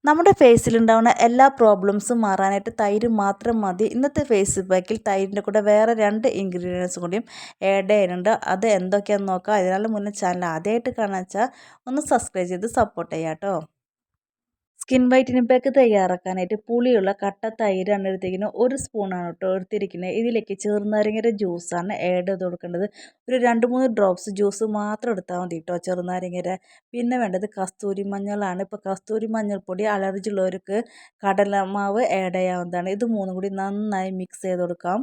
നമ്മുടെ ഫേസിലുണ്ടാവുന്ന എല്ലാ പ്രോബ്ലംസും മാറാനായിട്ട് തൈര് മാത്രം മതി. ഇന്നത്തെ ഫേസ് പാക്കിൽ തൈരിൻ്റെ കൂടെ വേറെ 2 ഇൻഗ്രീഡിയൻസ് കൂടിയും ആഡ് ചെയ്യുന്നുണ്ട്. അത് എന്തൊക്കെയാണെന്ന് നോക്കാം. അതിനാലും മുന്നേ ചാനൽ ആദ്യമായിട്ട് കാണാൻ വെച്ചാൽ ഒന്ന് സബ്സ്ക്രൈബ് ചെയ്ത് സപ്പോർട്ട് ചെയ്യാം കേട്ടോ. സ്കിൻ വൈറ്റനിങ് പാക്ക് തയ്യാറാക്കാനായിട്ട് പുളിയുള്ള കട്ട തൈരാണ് എടുത്തിരിക്കുന്നത്. 1 സ്പൂണാണ് കേട്ടോ എടുത്തിരിക്കുന്നത്. ഇതിലേക്ക് ചെറുനാരങ്ങയുടെ ജ്യൂസാണ് ആഡ് ചെയ്ത് കൊടുക്കേണ്ടത്. ഒരു 2-3 ഡ്രോപ്സ് ജ്യൂസ് മാത്രം എടുത്താൽ മതി കേട്ടോ ചെറുനാരങ്ങയുടെ. പിന്നെ വേണ്ടത് കസ്തൂരി മഞ്ഞളാണ്. ഇപ്പോൾ കസ്തൂരി മഞ്ഞൾപ്പൊടി അലർജി ഉള്ളവർക്ക് കടലമാവ് ആഡ് ചെയ്യാവുന്നതാണ്. ഇത് മൂന്നും കൂടി നന്നായി മിക്സ് ചെയ്ത് കൊടുക്കാം.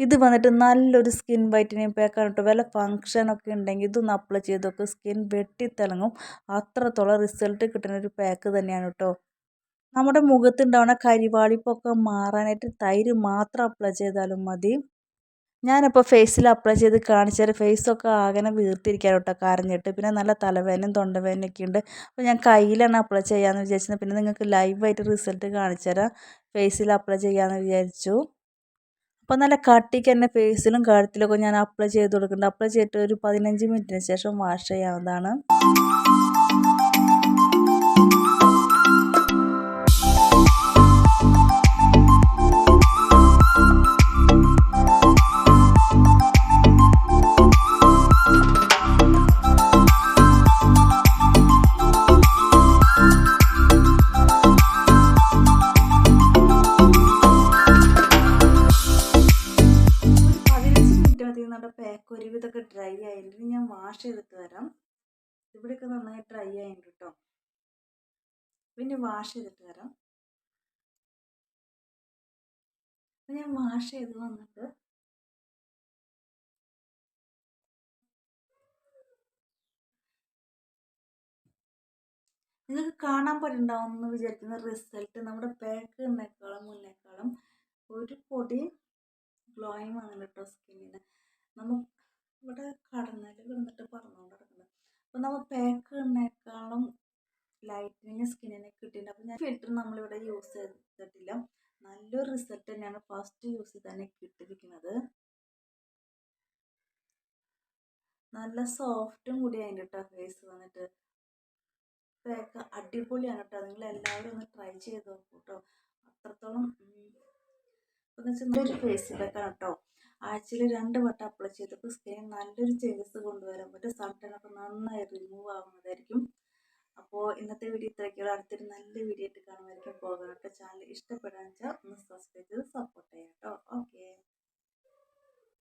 ഇത് വന്നിട്ട് നല്ലൊരു സ്കിൻ വൈറ്റനിങ് പാക്കാണ് കേട്ടോ. വല്ല ഫങ്ഷനൊക്കെ ഉണ്ടെങ്കിൽ ഇതൊന്ന് അപ്ലൈ ചെയ്ത് നോക്കുക. സ്കിൻ വെട്ടിത്തിളങ്ങും. അത്രത്തോളം റിസൾട്ട് കിട്ടുന്ന ഒരു പാക്ക് തന്നെയാണ് കേട്ടോ. നമ്മുടെ മുഖത്തുണ്ടാവുന്ന കരിവാളിപ്പൊക്കെ മാറാനായിട്ട് തൈര് മാത്രം അപ്ലൈ ചെയ്താലും മതി. ഞാനിപ്പോൾ ഫേസിൽ അപ്ലൈ ചെയ്ത് കാണിച്ചാൽ ഫേസൊക്കെ ആകെ വീർത്തിരിക്കാൻ കേട്ടോ കരഞ്ഞിട്ട്. പിന്നെ നല്ല തലവേദനയും തൊണ്ടവേദനയൊക്കെ ഉണ്ട്. അപ്പോൾ ഞാൻ കയ്യിലാണ് അപ്ലൈ ചെയ്യാമെന്ന് വിചാരിച്ചത്. പിന്നെ നിങ്ങൾക്ക് ലൈവായിട്ട് റിസൾട്ട് കാണിച്ചു തരാം. ഫേസിൽ അപ്ലൈ ചെയ്യാമെന്ന് വിചാരിച്ചു. അപ്പോൾ നല്ല കട്ടിക്ക് തന്നെ ഫേസിലും കഴുത്തിലൊക്കെ ഞാൻ അപ്ലൈ ചെയ്ത് കൊടുക്കുന്നുണ്ട്. അപ്ലൈ ചെയ്തിട്ട് ഒരു 15 മിനിറ്റിന് ശേഷം വാഷ് ചെയ്യാവുന്നതാണ്. നമ്മുടെ പാക്ക് ഒരുവിധമൊക്കെ ഡ്രൈ ആയിട്ട് ഞാൻ വാഷ് ചെയ്തിട്ട് വരാം. ഇവിടെയൊക്കെ നന്നായി ഡ്രൈ ആയിട്ട് കേട്ടോ. പിന്നെ വാഷ് ചെയ്തിട്ട് വരാം. ഞാൻ വാഷ് ചെയ്ത് വന്നിട്ട് നിങ്ങൾക്ക് കാണാൻ പറ്റുന്നുണ്ടാവും എന്ന് വിചാരിക്കുന്ന റിസൾട്ട് നമ്മുടെ പാക്കിനേക്കാളും മുന്നേക്കാളും ഒരു പൊടി ഗ്ലോയിങ് വന്നിട്ട് കേട്ടോ സ്കിന്നിന്. നമുക്ക് ഇവിടെ കടന്നൽ വന്നിട്ട് പറഞ്ഞുകൊണ്ട് കിടക്കുന്നത്. അപ്പോൾ നമ്മൾ പാക്കിനേക്കാളും ലൈറ്റനിങ് സ്കിന്നിനെ കിട്ടിയിട്ടുണ്ട്. അപ്പോൾ ഞാൻ ഫിൽറ്റർ നമ്മളിവിടെ യൂസ് ചെയ്തിട്ടില്ല. നല്ലൊരു റിസൾട്ട് തന്നെയാണ് ഫസ്റ്റ് യൂസിൽ തന്നെ കിട്ടിയിരിക്കുന്നത്. നല്ല സോഫ്റ്റും കൂടി അതിൻ്റെ കേട്ടോ ഫേസ് വന്നിട്ട്. പാക്ക് അടിപൊളിയാണ് കേട്ടോ. നിങ്ങൾ എല്ലാവരും ഒന്ന് ട്രൈ ചെയ്ത് നോക്കൂ കേട്ടോ. അത്രത്തോളം എന്ന് വെച്ചാൽ നല്ലൊരു ഫേസ് പാക്കാണ് കേട്ടോ. ആഴ്ചയിൽ 2 വട്ടം അപ്ലൈ ചെയ്തപ്പോൾ സ്കിൻ നല്ലൊരു ചേഞ്ചസ് കൊണ്ടുവരാൻ പറ്റും. സൺടേണൊക്കെ നന്നായി റിമൂവ് ആവുന്നതായിരിക്കും. അപ്പോൾ ഇന്നത്തെ വീഡിയോ ഇത്രയൊക്കെയുള്ള. അടുത്തൊരു നല്ല വീഡിയോ ആയിട്ട് കാണുമായിരിക്കും. പോകാനൊക്കെ ചാനൽ ഇഷ്ടപ്പെടാന്ന് വെച്ചാൽ ഒന്ന് സബ്സ്ക്രൈബ് ചെയ്ത് സപ്പോർട്ട് ചെയ്യാം കേട്ടോ. ഓക്കെ.